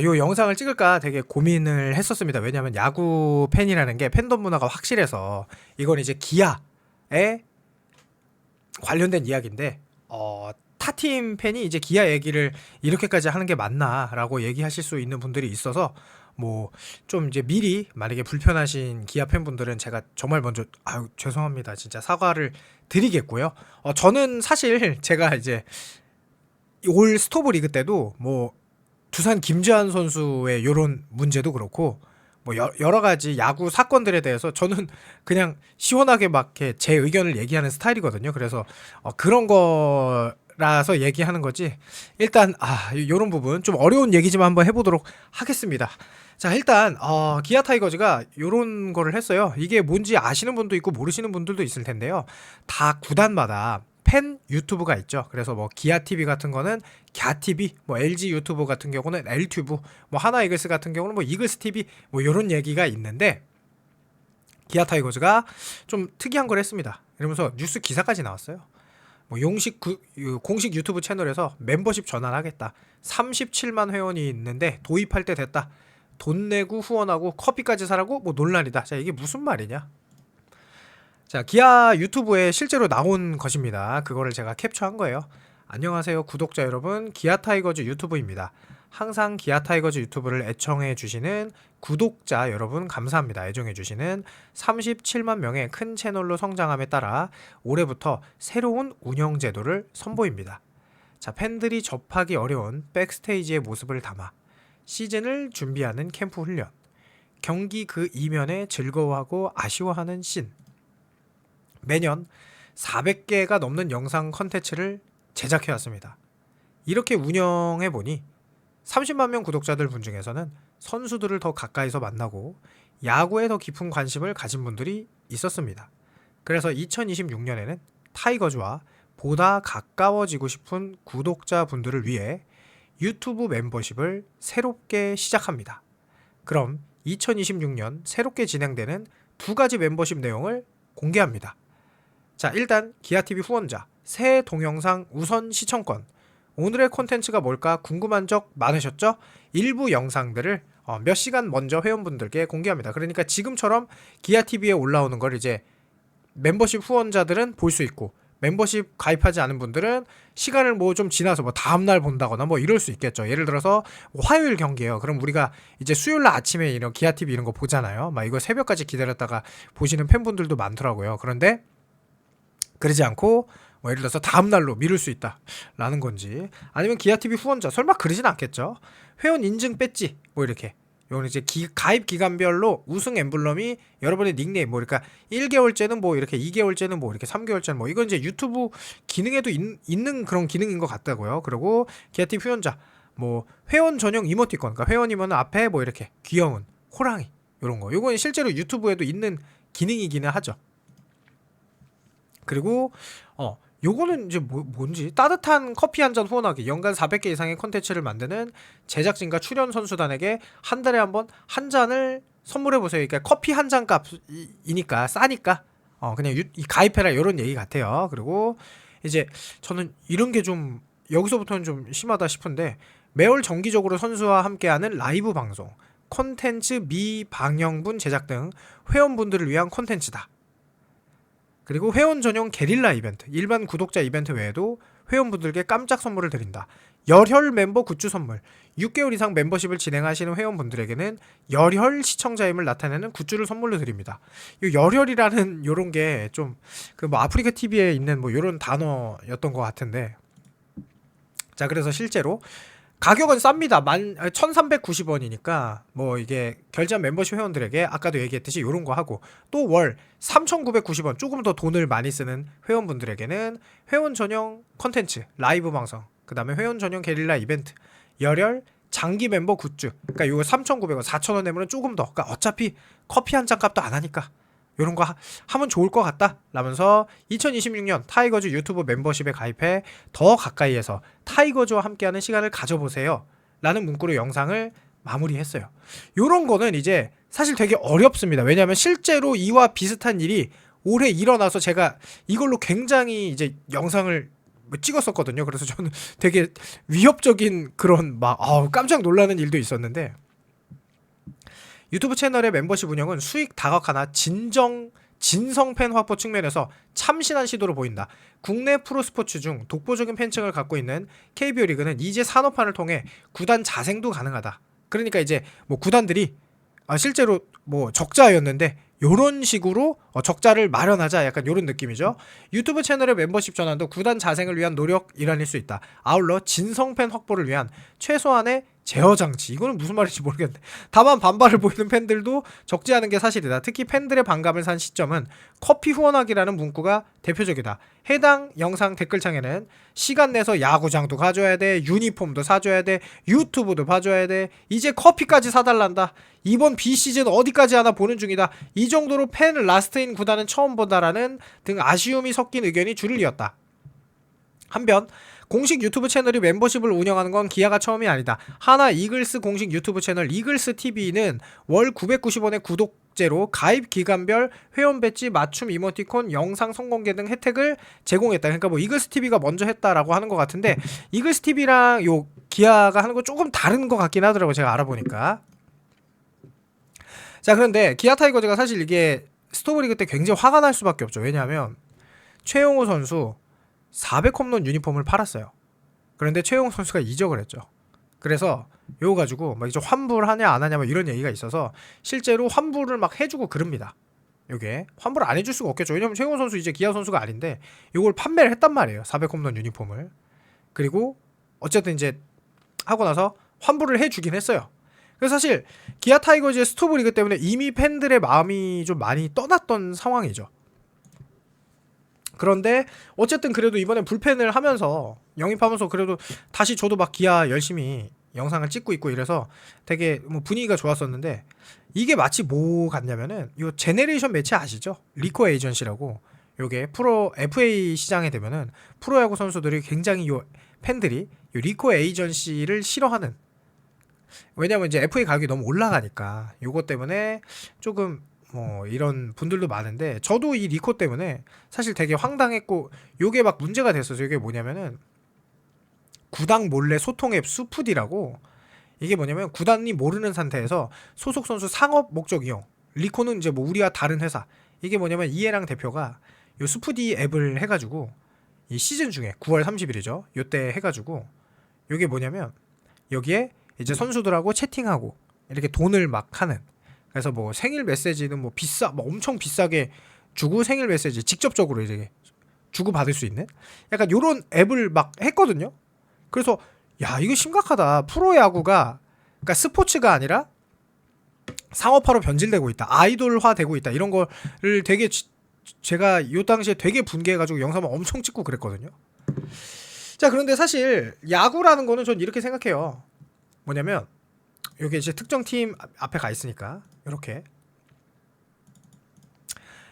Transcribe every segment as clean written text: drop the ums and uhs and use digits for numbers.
요 영상을 찍을까 되게 고민을 했었습니다. 왜냐하면 야구 팬이라는 게 팬덤 문화가 확실해서 이건 이제 기아에 관련된 이야기인데 타팀 팬이 이제 기아 얘기를 이렇게까지 하는 게 맞나라고 얘기하실 수 있는 분들이 있어서 뭐 좀 이제 미리 만약에 불편하신 기아 팬분들은 제가 정말 먼저 아유 죄송합니다. 진짜 사과를 드리겠고요. 저는 사실 제가 이제 올 스토브 리그 때도 뭐 두산 김재환 선수의 요런 문제도 그렇고 뭐 여러 가지 야구 사건들에 대해서 저는 그냥 시원하게 막 이렇게 제 의견을 얘기하는 스타일이거든요. 그래서 그런 거라서 얘기하는 거지. 일단 요런 부분 좀 어려운 얘기지만 한번 해보도록 하겠습니다. 자, 일단 기아 타이거즈가 요런 거를 했어요. 이게 뭔지 아시는 분도 있고 모르시는 분들도 있을 텐데요. 다 구단마다 팬 유튜브가 있죠. 그래서 뭐 기아 TV 같은 거는 갸 TV, 뭐 LG 유튜브 같은 경우는 L튜브, 뭐 하나 이글스 같은 경우는 뭐 이글스 TV, 뭐 요런 얘기가 있는데 기아 타이거즈가 좀 특이한 걸 했습니다. 이러면서 뉴스 기사까지 나왔어요. 뭐 공식 유튜브 채널에서 멤버십 전환하겠다. 37만 회원이 있는데 도입할 때 됐다. 돈 내고 후원하고 커피까지 사라고 뭐 논란이다. 자, 이게 무슨 말이냐? 자, 기아 유튜브에 실제로 나온 것입니다. 그거를 제가 캡처한 거예요. 안녕하세요, 구독자 여러분. 기아 타이거즈 유튜브입니다. 항상 기아 타이거즈 유튜브를 애청해 주시는 구독자 여러분 감사합니다. 애정해 주시는 37만 명의 큰 채널로 성장함에 따라 올해부터 새로운 운영 제도를 선보입니다. 자, 팬들이 접하기 어려운 백스테이지의 모습을 담아 시즌을 준비하는 캠프 훈련, 경기 그 이면에 즐거워하고 아쉬워하는 씬, 매년 400개가 넘는 영상 컨텐츠를 제작해왔습니다. 이렇게 운영해보니 30만 명 구독자들 분 중에서는 선수들을 더 가까이서 만나고 야구에 더 깊은 관심을 가진 분들이 있었습니다. 그래서 2026년에는 타이거즈와 보다 가까워지고 싶은 구독자분들을 위해 유튜브 멤버십을 새롭게 시작합니다. 그럼 2026년 새롭게 진행되는 두 가지 멤버십 내용을 공개합니다. 자, 일단 기아TV 후원자 새 동영상 우선 시청권. 오늘의 콘텐츠가 뭘까 궁금한 적 많으셨죠? 일부 영상들을 몇 시간 먼저 회원분들께 공개합니다. 그러니까 지금처럼 기아TV에 올라오는 걸 이제 멤버십 후원자들은 볼 수 있고 멤버십 가입하지 않은 분들은 시간을 뭐 좀 지나서 뭐 다음날 본다거나 뭐 이럴 수 있겠죠. 예를 들어서 화요일 경기예요. 그럼 우리가 이제 수요일날 아침에 이런 기아TV 이런 거 보잖아요. 막 이거 새벽까지 기다렸다가 보시는 팬분들도 많더라고요. 그런데 그러지 않고 뭐 예를 들어서 다음날로 미룰 수 있다라는 건지, 아니면 기아TV 후원자 설마 그러진 않겠죠. 회원 인증 배지 뭐 이렇게 요건 이제 가입 기간별로 우승 엠블럼이 여러분의 닉네임 뭐 그러니까 1개월째는 뭐 이렇게 2개월째는 뭐 이렇게 3개월째는 뭐 이건 이제 유튜브 기능에도 있는 그런 기능인 것 같다고요. 그리고 기아TV 후원자 뭐 회원 전용 이모티콘, 그러니까 회원이면 앞에 뭐 이렇게 귀여운 호랑이 요런 거, 요건 실제로 유튜브에도 있는 기능이기는 하죠. 그리고 요거는 이제 뭔지 따뜻한 커피 한 잔 후원하기, 연간 400개 이상의 콘텐츠를 만드는 제작진과 출연 선수단에게 한 달에 한 번 한 잔을 선물해 보세요. 그러니까 커피 한 잔 값이니까 싸니까 그냥 가입해라 이런 얘기 같아요. 그리고 이제 저는 이런 게 좀 여기서부터는 좀 심하다 싶은데, 매월 정기적으로 선수와 함께하는 라이브 방송, 콘텐츠 미방영분 제작 등 회원분들을 위한 콘텐츠다. 그리고 회원 전용 게릴라 이벤트, 일반 구독자 이벤트 외에도 회원분들께 깜짝 선물을 드린다. 열혈 멤버 굿즈 선물, 6개월 이상 멤버십을 진행하시는 회원분들에게는 열혈 시청자임을 나타내는 굿즈를 선물로 드립니다. 이 열혈이라는 요런 게 좀 그 뭐 아프리카 TV에 있는 뭐 요런 단어였던 것 같은데, 자, 그래서 실제로 가격은 쌉니다. 1390원이니까 뭐 이게 결제한 멤버십 회원들에게 아까도 얘기했듯이 요런 거 하고, 또 월 3990원 조금 더 돈을 많이 쓰는 회원분들에게는 회원 전용 컨텐츠 라이브 방송, 그 다음에 회원 전용 게릴라 이벤트, 열혈 장기 멤버 굿즈, 그러니까 요거 3900원 4000원 내면 조금 더, 그러니까 어차피 커피 한 잔 값도 안 하니까 요런 거 하면 좋을 것 같다 라면서 2026년 타이거즈 유튜브 멤버십에 가입해 더 가까이에서 타이거즈와 함께하는 시간을 가져보세요 라는 문구로 영상을 마무리했어요. 요런 거는 이제 사실 되게 어렵습니다. 왜냐하면 실제로 이와 비슷한 일이 올해 일어나서 제가 이걸로 굉장히 이제 영상을 뭐 찍었었거든요. 그래서 저는 되게 위협적인 그런 막 깜짝 놀라는 일도 있었는데, 유튜브 채널의 멤버십 운영은 수익 다각화나 진성 팬 확보 측면에서 참신한 시도로 보인다. 국내 프로스포츠 중 독보적인 팬층을 갖고 있는 KBO 리그는 이제 산업화를 통해 구단 자생도 가능하다. 그러니까 이제 뭐 구단들이 실제로 뭐 적자였는데 요런 식으로 적자를 마련하자, 약간 요런 느낌이죠. 유튜브 채널의 멤버십 전환도 구단 자생을 위한 노력 일환일 수 있다. 아울러 진성팬 확보를 위한 최소한의 제어 장치, 이거는 무슨 말인지 모르겠네. 다만 반발을 보이는 팬들도 적지 않은 게 사실이다. 특히 팬들의 반감을 산 시점은 커피 후원하기라는 문구가 대표적이다. 해당 영상 댓글창에는 시간 내서 야구장도 가져야 돼, 유니폼도 사줘야 돼, 유튜브도 봐줘야 돼, 이제 커피까지 사달란다, 이번 비시즌 어디까지 하나 보는 중이다, 이 정도로 팬 라스트인 구단은 처음 본다라는 등 아쉬움이 섞인 의견이 줄을 이었다. 한편 공식 유튜브 채널이 멤버십을 운영하는 건 기아가 처음이 아니다. 하나 이글스 공식 유튜브 채널 이글스 TV는 월 990원의 구독제로 가입 기간별 회원 배지, 맞춤 이모티콘, 영상 선공개 등 혜택을 제공했다. 그러니까 뭐 이글스 TV가 먼저 했다라고 하는 것 같은데, 이글스 TV랑 요 기아가 하는 거 조금 다른 것 같긴 하더라고요, 제가 알아보니까. 자, 그런데 기아 타이거즈가 사실 이게 스토브리그 때 굉장히 화가 날 수밖에 없죠. 왜냐하면 최용호 선수 400홈런 유니폼을 팔았어요. 그런데 최용호 선수가 이적을 했죠. 그래서 이거 가지고 막 이제 환불하냐 안 하냐 막 이런 얘기가 있어서 실제로 환불을 막 해주고 그럽니다. 요게 환불을 안 해줄 수가 없겠죠. 왜냐면 최용호 선수 이제 기아 선수가 아닌데 요걸 판매를 했단 말이에요, 400홈런 유니폼을. 그리고 어쨌든 이제 하고 나서 환불을 해주긴 했어요. 그래서 사실 기아 타이거즈의 스토브리그 때문에 이미 팬들의 마음이 좀 많이 떠났던 상황이죠. 그런데 어쨌든 그래도 이번에 불펜을 하면서 영입하면서 그래도 다시 저도 막 기아 열심히 영상을 찍고 있고 이래서 되게 뭐 분위기가 좋았었는데, 이게 마치 뭐 같냐면은 요 제네레이션 매치 아시죠? 리코 에이전시라고, 요게 프로 FA 시장에 되면은 프로야구 선수들이 굉장히 요 팬들이 요 리코 에이전시를 싫어하는, 왜냐면 이제 FA 가격이 너무 올라가니까 요것 때문에 조금 뭐 이런 분들도 많은데, 저도 이 리코 때문에 사실 되게 황당했고 요게 막 문제가 됐었어요. 이게 뭐냐면은 구단 몰래 소통 앱 수푸디라고, 이게 뭐냐면 구단이 모르는 상태에서 소속 선수 상업 목적 이용, 리코는 이제 뭐 우리와 다른 회사, 이게 뭐냐면 이해랑 대표가 요 수푸디 앱을 해가지고 이 시즌 중에 9월 30일이죠, 요때 해가지고 요게 뭐냐면 여기에 이제 선수들하고 채팅하고 이렇게 돈을 막 하는, 그래서 뭐 생일 메시지는 뭐 뭐 엄청 비싸게 주고 생일 메시지 직접적으로 이제 주고 받을 수 있는 약간 요런 앱을 막 했거든요. 그래서 야, 이거 심각하다. 프로야구가 그러니까 스포츠가 아니라 상업화로 변질되고 있다, 아이돌화 되고 있다, 이런 거를 되게 제가 요 당시에 되게 분개해가지고 영상을 엄청 찍고 그랬거든요. 자, 그런데 사실 야구라는 거는 전 이렇게 생각해요. 뭐냐면 여기 이제 특정 팀 앞에 가 있으니까 이렇게,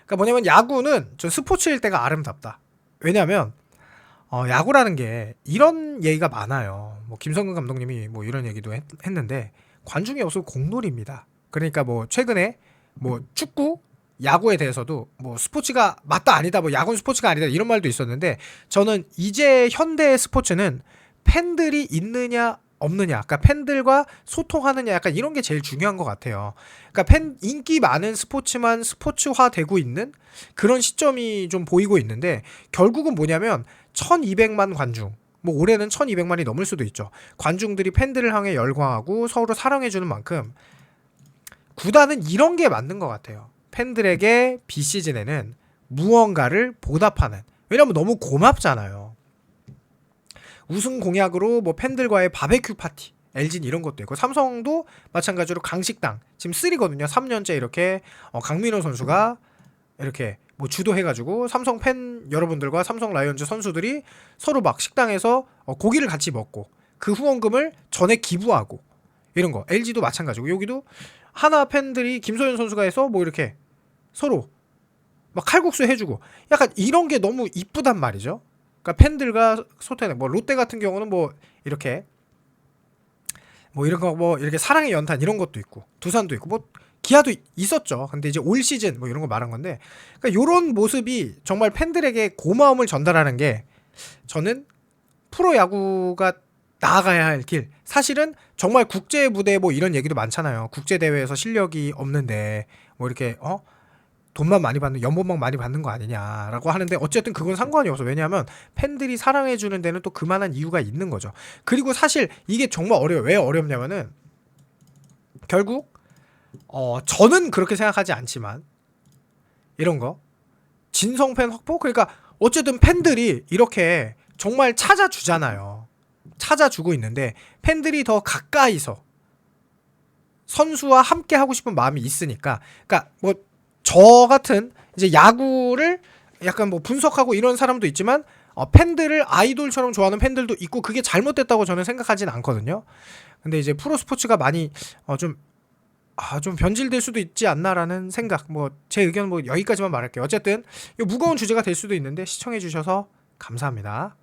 그러니까 뭐냐면 야구는 저 스포츠일 때가 아름답다. 왜냐하면 야구라는 게 이런 얘기가 많아요. 뭐 김성근 감독님이 뭐 이런 얘기도 했는데, 관중이 없으면 공놀이입니다. 그러니까 뭐 최근에 뭐 축구, 야구에 대해서도 뭐 스포츠가 맞다 아니다, 뭐 야구는 스포츠가 아니다 이런 말도 있었는데, 저는 이제 현대 스포츠는 팬들이 있느냐 없느냐, 그러니까 팬들과 소통하느냐, 약간 이런 게 제일 중요한 것 같아요. 그러니까 인기 많은 스포츠만 스포츠화되고 있는 그런 시점이 좀 보이고 있는데, 결국은 뭐냐면 1200만 관중, 뭐 올해는 1200만이 넘을 수도 있죠. 관중들이 팬들을 향해 열광하고 서로 사랑해주는 만큼 구단은 이런 게 맞는 것 같아요. 팬들에게 비시즌에는 무언가를 보답하는, 왜냐면 너무 고맙잖아요. 우승 공약으로 뭐 팬들과의 바베큐 파티, LG는 이런 것도 있고, 삼성도 마찬가지로 강식당 지금 3거든요. 3년째 이렇게 강민호 선수가 이렇게 뭐 주도해가지고 삼성 팬 여러분들과 삼성 라이온즈 선수들이 서로 막 식당에서 고기를 같이 먹고 그 후원금을 전액 기부하고 이런 거. LG도 마찬가지고, 여기도 하나 팬들이 김소연 선수가 해서 뭐 이렇게 서로 막 칼국수 해주고, 약간 이런 게 너무 이쁘단 말이죠. 그러니까 팬들과 소통해. 뭐 롯데 같은 경우는 뭐 이렇게 뭐 이런 거 뭐 이렇게 사랑의 연탄 이런 것도 있고, 두산도 있고, 뭐 기아도 있었죠. 근데 이제 올 시즌 뭐 이런 거 말한 건데, 그러니까 이런 모습이 정말 팬들에게 고마움을 전달하는 게 저는 프로야구가 나아가야 할 길. 사실은 정말 국제 무대 뭐 이런 얘기도 많잖아요. 국제 대회에서 실력이 없는데 뭐 이렇게 돈만 많이 받는 연봉만 많이 받는 거 아니냐라고 하는데 어쨌든 그건 상관이 없어. 왜냐하면 팬들이 사랑해 주는 데는 또 그만한 이유가 있는 거죠. 그리고 사실 이게 정말 어려워요. 왜 어렵냐면은 결국 저는 그렇게 생각하지 않지만 이런 거 진성 팬 확보? 그러니까 어쨌든 팬들이 이렇게 정말 찾아주잖아요. 찾아주고 있는데 팬들이 더 가까이서 선수와 함께 하고 싶은 마음이 있으니까 그러니까 뭐 저 같은 이제 야구를 약간 뭐 분석하고 이런 사람도 있지만 팬들을 아이돌처럼 좋아하는 팬들도 있고 그게 잘못됐다고 저는 생각하진 않거든요. 근데 이제 프로 스포츠가 많이 좀 변질될 수도 있지 않나라는 생각. 뭐 제 의견은 뭐 여기까지만 말할게요. 어쨌든 이거 무거운 주제가 될 수도 있는데 시청해 주셔서 감사합니다.